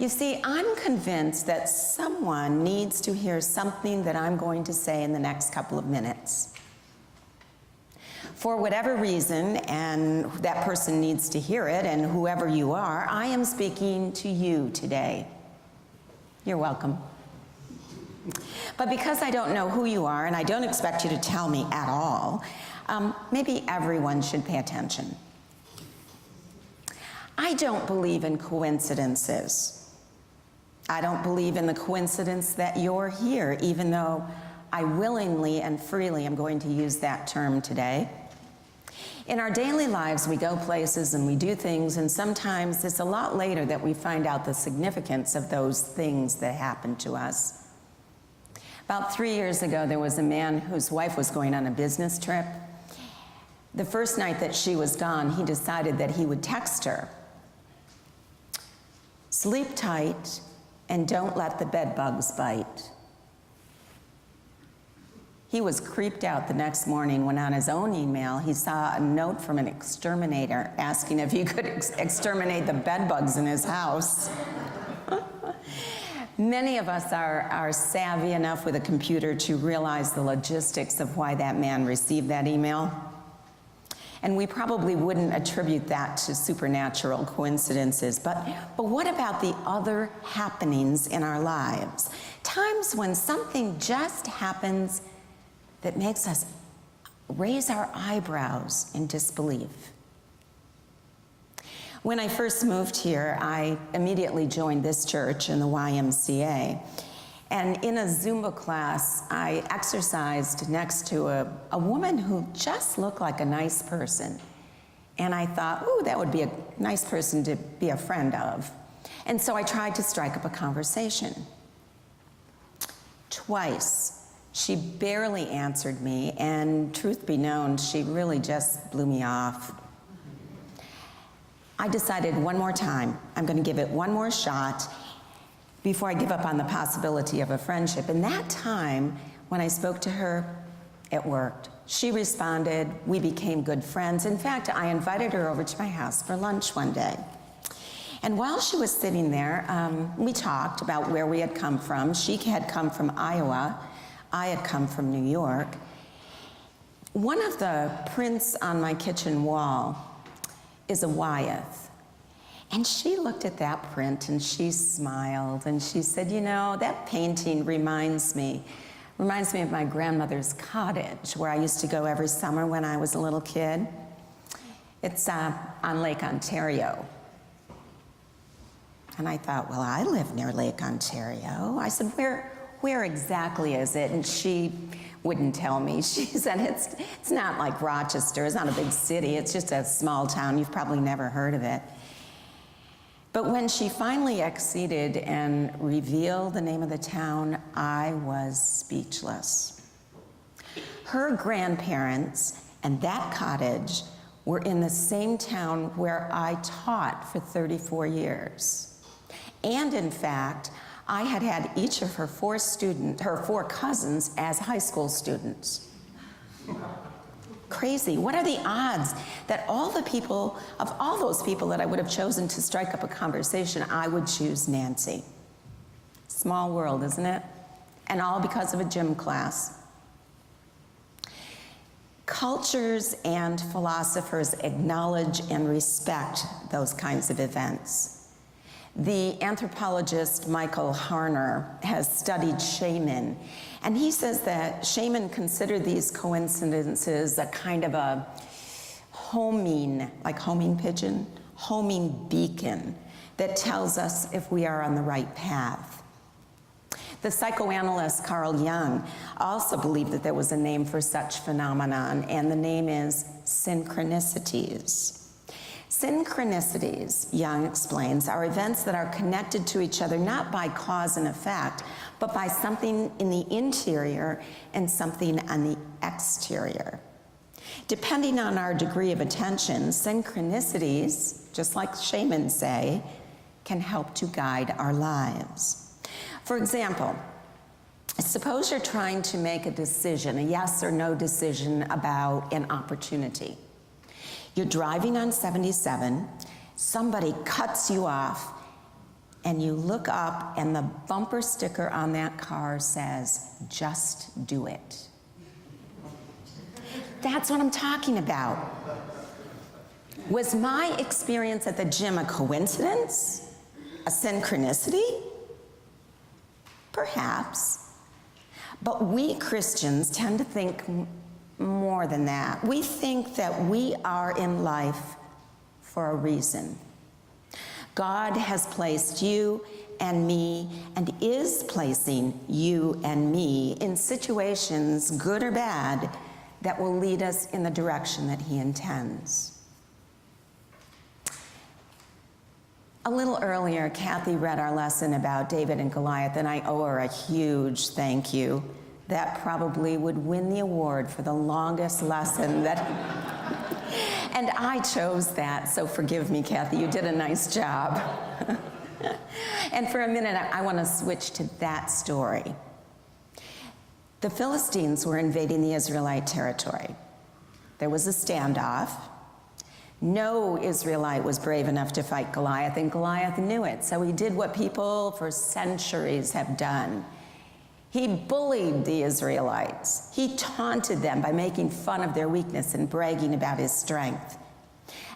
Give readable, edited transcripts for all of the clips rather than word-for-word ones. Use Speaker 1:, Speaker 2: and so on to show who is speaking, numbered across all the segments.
Speaker 1: You see, I'm convinced that someone needs to hear something that I'm going to say in the next couple of minutes. For whatever reason, and that person needs to hear it, and whoever you are, I am speaking to you today. You're welcome. But because I don't know who you are, and I don't expect you to tell me at all, maybe everyone should pay attention. I don't believe in coincidences. I don't believe in the coincidence that you're here, even though I willingly and freely am going to use that term today. In our daily lives, we go places and we do things, and sometimes it's a lot later that we find out the significance of those things that happened to us. About 3 years ago, there was a man whose wife was going on a business trip. The first night that she was gone, he decided that he would text her. Sleep tight and don't let the bed bugs bite. He was creeped out the next morning when on his own email he saw a note from an exterminator asking if he could exterminate the bed bugs in his house. Many of us are savvy enough with a computer to realize the logistics of why that man received that email. And we probably wouldn't attribute that to supernatural coincidences. But what about the other happenings in our lives? Times when something just happens that makes us raise our eyebrows in disbelief. When I first moved here, I immediately joined this church in the YMCA. And in a Zumba class, I exercised next to a woman who just looked like a nice person. And I thought, ooh, that would be a nice person to be a friend of. And so I tried to strike up a conversation. Twice, she barely answered me, and truth be known, she really just blew me off. I decided one more time, I'm going to give it one more shot before I give up on the possibility of a friendship. And that time, when I spoke to her, it worked. She responded, we became good friends. In fact, I invited her over to my house for lunch one day. And while she was sitting there, we talked about where we had come from. She had come from Iowa. I had come from New York. One of the prints on my kitchen wall is a Wyeth. And she looked at that print and she smiled and she said, you know, that painting reminds me of my grandmother's cottage where I used to go every summer when I was a little kid. It's on Lake Ontario. And I thought, well, I live near Lake Ontario. I said, where exactly is it? And she wouldn't tell me. She said, it's not like Rochester. It's not a big city. It's just a small town. You've probably never heard of it. But when she finally acceded and revealed the name of the town, I was speechless. Her grandparents and that cottage were in the same town where I taught for 34 years. And in fact, I had had each of her four cousins as high school students. Crazy. What are the odds that of all those people that I would have chosen to strike up a conversation, I would choose Nancy? Small world, isn't it? And all because of a gym class. Cultures and philosophers acknowledge and respect those kinds of events. The anthropologist Michael Harner has studied shaman, and he says that shaman consider these coincidences a kind of a homing, like homing pigeon, homing beacon that tells us if we are on the right path. The psychoanalyst Carl Jung also believed that there was a name for such phenomenon, and the name is synchronicities. Synchronicities, Jung explains, are events that are connected to each other not by cause and effect, but by something in the interior and something on the exterior. Depending on our degree of attention, synchronicities, just like shamans say, can help to guide our lives. For example, suppose you're trying to make a decision, a yes or no decision about an opportunity. You're driving on 77, somebody cuts you off, and you look up and the bumper sticker on that car says, "Just do it." That's what I'm talking about. Was my experience at the gym a coincidence? A synchronicity? Perhaps. But we Christians tend to think more than that. We think that we are in life for a reason. God has placed you and me, and is placing you and me in situations, good or bad, that will lead us in the direction that he intends. A little earlier, Kathy read our lesson about David and Goliath, and I owe her a huge thank you. That probably would win the award for the longest lesson that... And I chose that, so forgive me, Kathy, you did a nice job. And for a minute, I want to switch to that story. The Philistines were invading the Israelite territory. There was a standoff. No Israelite was brave enough to fight Goliath, and Goliath knew it, so he did what people for centuries have done. He bullied the Israelites. He taunted them by making fun of their weakness and bragging about his strength.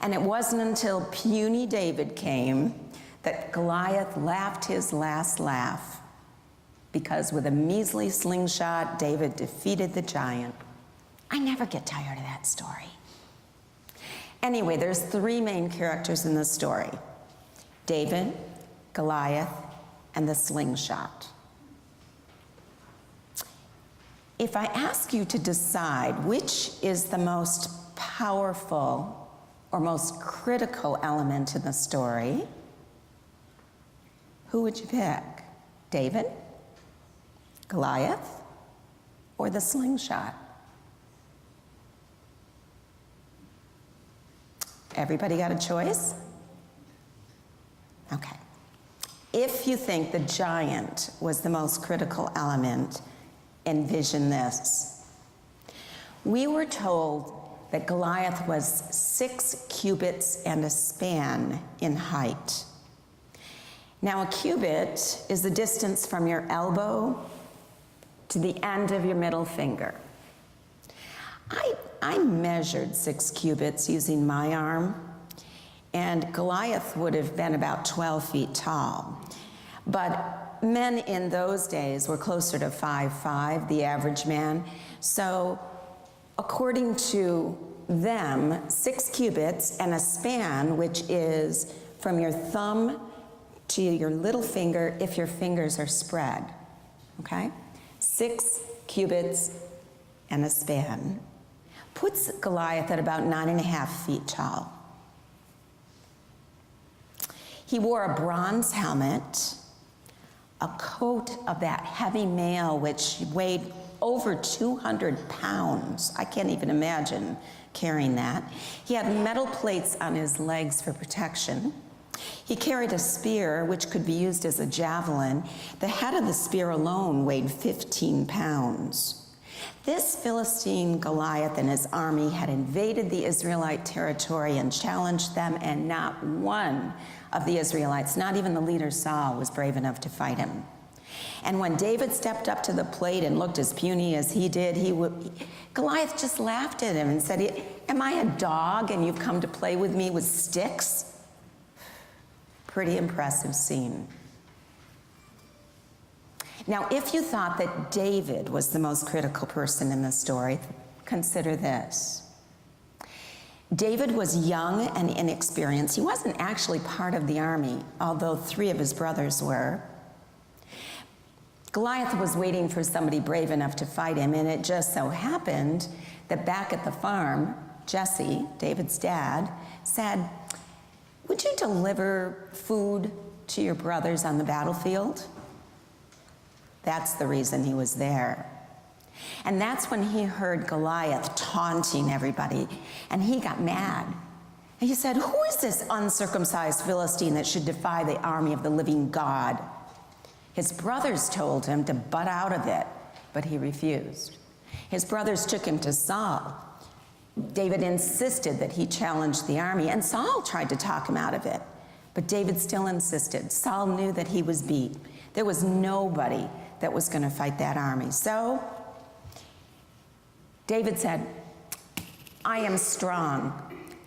Speaker 1: And it wasn't until puny David came that Goliath laughed his last laugh, because with a measly slingshot, David defeated the giant. I never get tired of that story. Anyway, there's three main characters in the story: David, Goliath, and the slingshot. If I ask you to decide which is the most powerful or most critical element in the story, who would you pick? David, Goliath, or the slingshot? Everybody got a choice? Okay. If you think the giant was the most critical element, envision this. We were told that Goliath was 6 cubits and a span in height. Now, a cubit is the distance from your elbow to the end of your middle finger. I measured 6 cubits using my arm, and Goliath would have been about 12 feet tall. But men in those days were closer to 5'5", the average man. So according to them, 6 cubits and a span, which is from your thumb to your little finger if your fingers are spread, okay? 6 cubits and a span puts Goliath at about 9.5 feet tall. He wore a bronze helmet, a coat of that heavy mail which weighed over 200 pounds. I can't even imagine carrying that. He had metal plates on his legs for protection. He carried a spear which could be used as a javelin. The head of the spear alone weighed 15 pounds. This Philistine Goliath and his army had invaded the Israelite territory and challenged them, and not one of the Israelites, not even the leader Saul, was brave enough to fight him. And when David stepped up to the plate and looked as puny as he did, Goliath just laughed at him and said, "Am I a dog and you've come to play with me with sticks?" Pretty impressive scene. Now, if you thought that David was the most critical person in the story, consider this. David was young and inexperienced. He wasn't actually part of the army, although 3 of his brothers were. Goliath was waiting for somebody brave enough to fight him, and it just so happened that back at the farm, Jesse, David's dad, said, "Would you deliver food to your brothers on the battlefield?" That's the reason he was there. And that's when he heard Goliath taunting everybody, and he got mad. And he said, "Who is this uncircumcised Philistine that should defy the army of the living God?" His brothers told him to butt out of it, but he refused. His brothers took him to Saul. David insisted that he challenge the army, and Saul tried to talk him out of it. But David still insisted. Saul knew that he was beat. There was nobody that was going to fight that army. So David said, I am strong.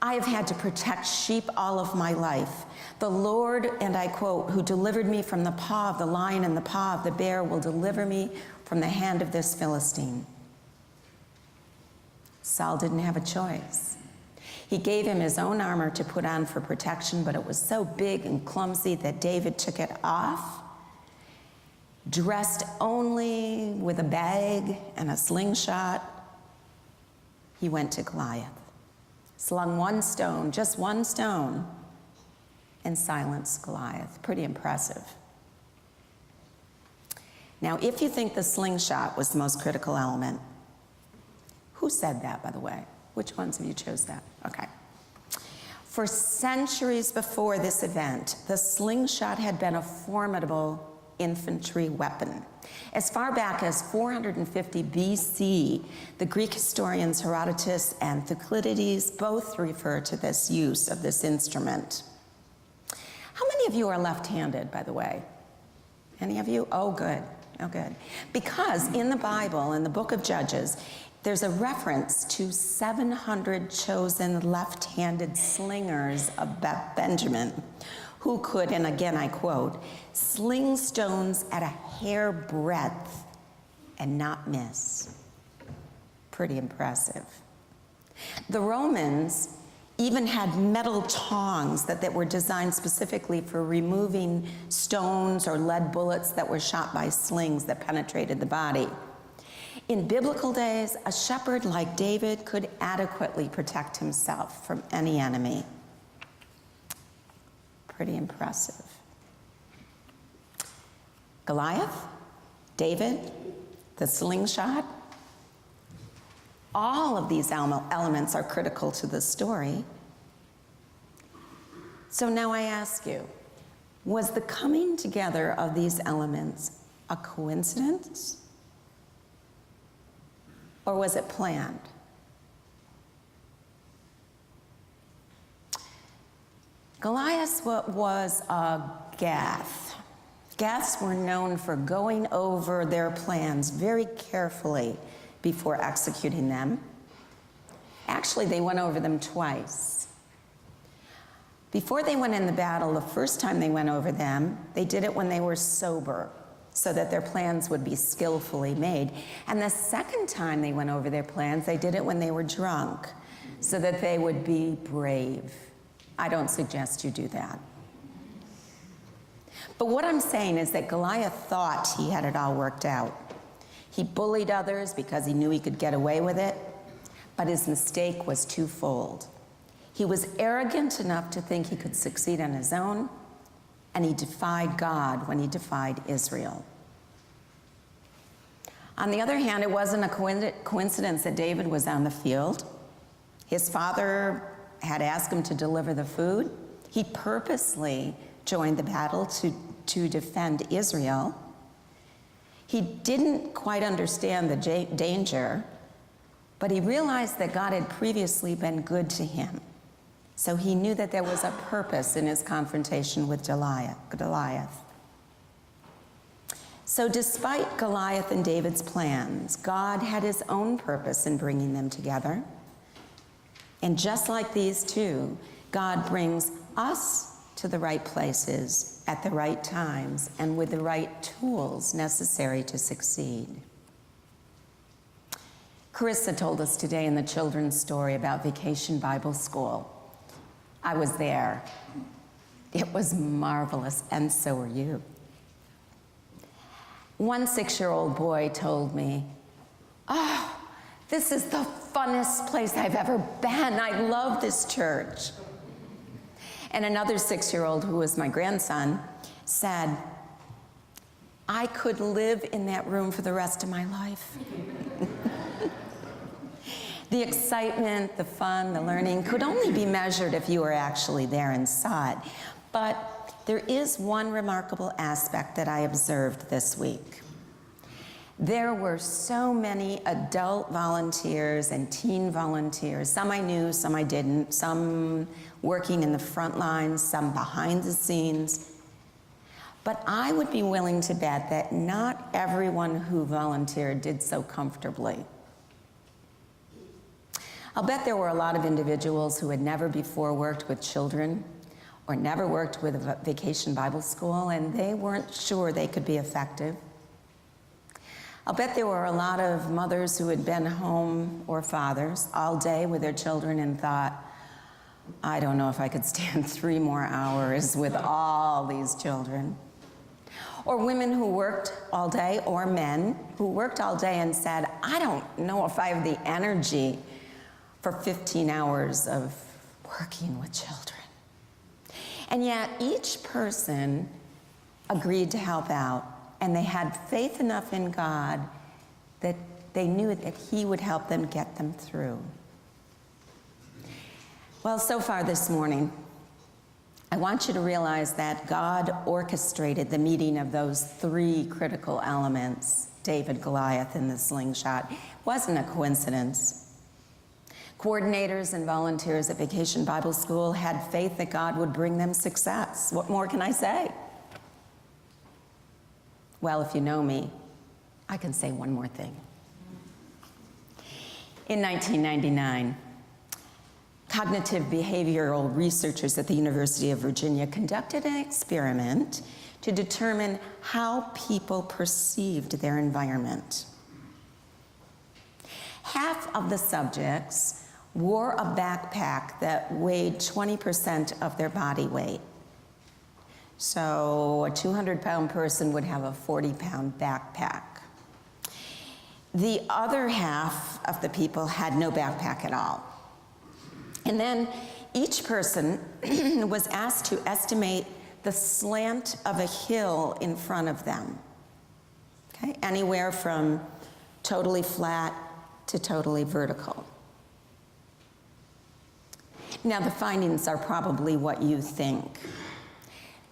Speaker 1: I have had to protect sheep all of my life. The Lord, and I quote, who delivered me from the paw of the lion and the paw of the bear will deliver me from the hand of this Philistine. Saul didn't have a choice. He gave him his own armor to put on for protection, but it was so big and clumsy that David took it off, dressed only with a bag and a slingshot. He went to Goliath, slung one stone, just one stone, and silenced Goliath. Pretty impressive. Now, if you think the slingshot was the most critical element, who said that, by the way? Which ones of you chose that? Okay. For centuries before this event, the slingshot had been a formidable infantry weapon. As far back as 450 BC, the Greek historians Herodotus and Thucydides both refer to this use of this instrument. How many of you are left-handed, by the way? Any of you? Oh, good. Oh, good. Because in the Bible, in the book of Judges, there's a reference to 700 chosen left-handed slingers of Benjamin who could, and again I quote, sling stones at a hair breadth and not miss. Pretty impressive. The Romans even had metal tongs that were designed specifically for removing stones or lead bullets that were shot by slings that penetrated the body. In biblical days, a shepherd like David could adequately protect himself from any enemy. Pretty impressive. Goliath, David, the slingshot, all of these elements are critical to the story. So now I ask you, was the coming together of these elements a coincidence? Or was it planned? Goliath was a Gath. Gaths were known for going over their plans very carefully before executing them. Actually, they went over them twice. Before they went in the battle, the first time they went over them, they did it when they were sober, so that their plans would be skillfully made. And the second time they went over their plans, they did it when they were drunk, so that they would be brave. I don't suggest you do that. But what I'm saying is that Goliath thought he had it all worked out. He bullied others because he knew he could get away with it, but his mistake was twofold. He was arrogant enough to think he could succeed on his own, and he defied God when he defied Israel. On the other hand, it wasn't a coincidence that David was on the field. His father had asked him to deliver the food. He purposely joined the battle to defend Israel. He didn't quite understand the danger, but he realized that God had previously been good to him. So he knew that there was a purpose in his confrontation with Goliath. So despite Goliath and David's plans, God had his own purpose in bringing them together. And just like these two, God brings us to the right places at the right times and with the right tools necessary to succeed. Carissa told us today in the children's story about Vacation Bible School. I was there. It was marvelous, and so were you. One 6-year-old boy told me, "Oh, this is the funnest place I've ever been. I love this church." And another 6-year-old, who was my grandson, said, "I could live in that room for the rest of my life." The excitement, the fun, the learning could only be measured if you were actually there and saw it. But there is one remarkable aspect that I observed this week. There were so many adult volunteers and teen volunteers. Some I knew, some I didn't, some working in the front lines, some behind the scenes. But I would be willing to bet that not everyone who volunteered did so comfortably. I'll bet there were a lot of individuals who had never before worked with children or never worked with a vacation Bible school, and they weren't sure they could be effective. I'll bet there were a lot of mothers who had been home, or fathers, all day with their children and thought, I don't know if I could stand 3 more hours with all these children. Or women who worked all day, or men who worked all day and said, I don't know if I have the energy for 15 hours of working with children. And yet each person agreed to help out, and they had faith enough in God that they knew that He would help them get them through. Well, so far this morning, I want you to realize that God orchestrated the meeting of those 3 critical elements, David, Goliath, and the slingshot. It wasn't a coincidence. Coordinators and volunteers at Vacation Bible School had faith that God would bring them success. What more can I say? Well, if you know me, I can say one more thing. In 1999, cognitive behavioral researchers at the University of Virginia conducted an experiment to determine how people perceived their environment. Half of the subjects wore a backpack that weighed 20% of their body weight. So a 200-pound person would have a 40-pound backpack. The other half of the people had no backpack at all. And then each person was asked to estimate the slant of a hill in front of them. Okay? Anywhere from totally flat to totally vertical. Now, the findings are probably what you think.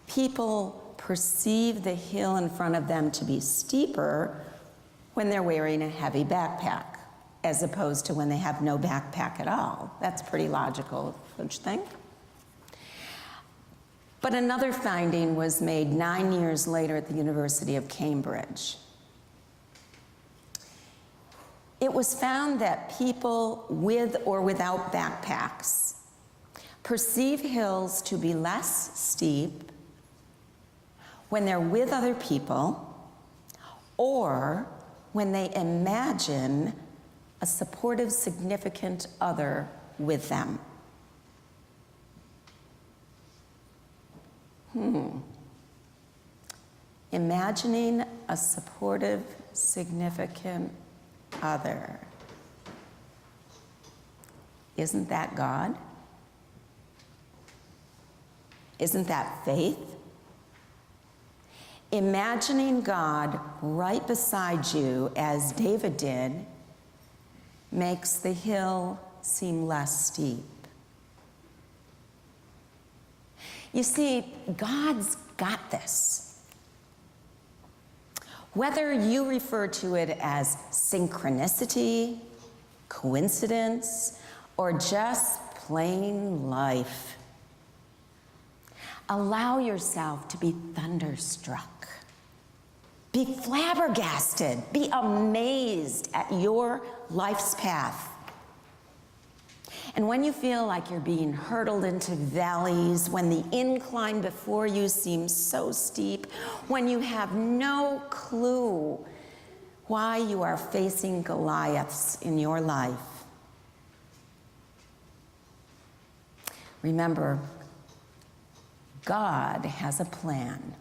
Speaker 1: People perceive the hill in front of them to be steeper when they're wearing a heavy backpack, as opposed to when they have no backpack at all. That's pretty logical, don't you think? But another finding was made 9 years later at the University of Cambridge. It was found that people with or without backpacks perceive hills to be less steep when they're with other people or when they imagine a supportive, significant other with them. Imagining a supportive, significant other. Isn't that God? Isn't that faith? Imagining God right beside you, as David did, makes the hill seem less steep. You see, God's got this. Whether you refer to it as synchronicity, coincidence, or just plain life, allow yourself to be thunderstruck. Be flabbergasted. Be amazed at your life's path. And when you feel like you're being hurtled into valleys, when the incline before you seems so steep, when you have no clue why you are facing Goliaths in your life, remember, God has a plan.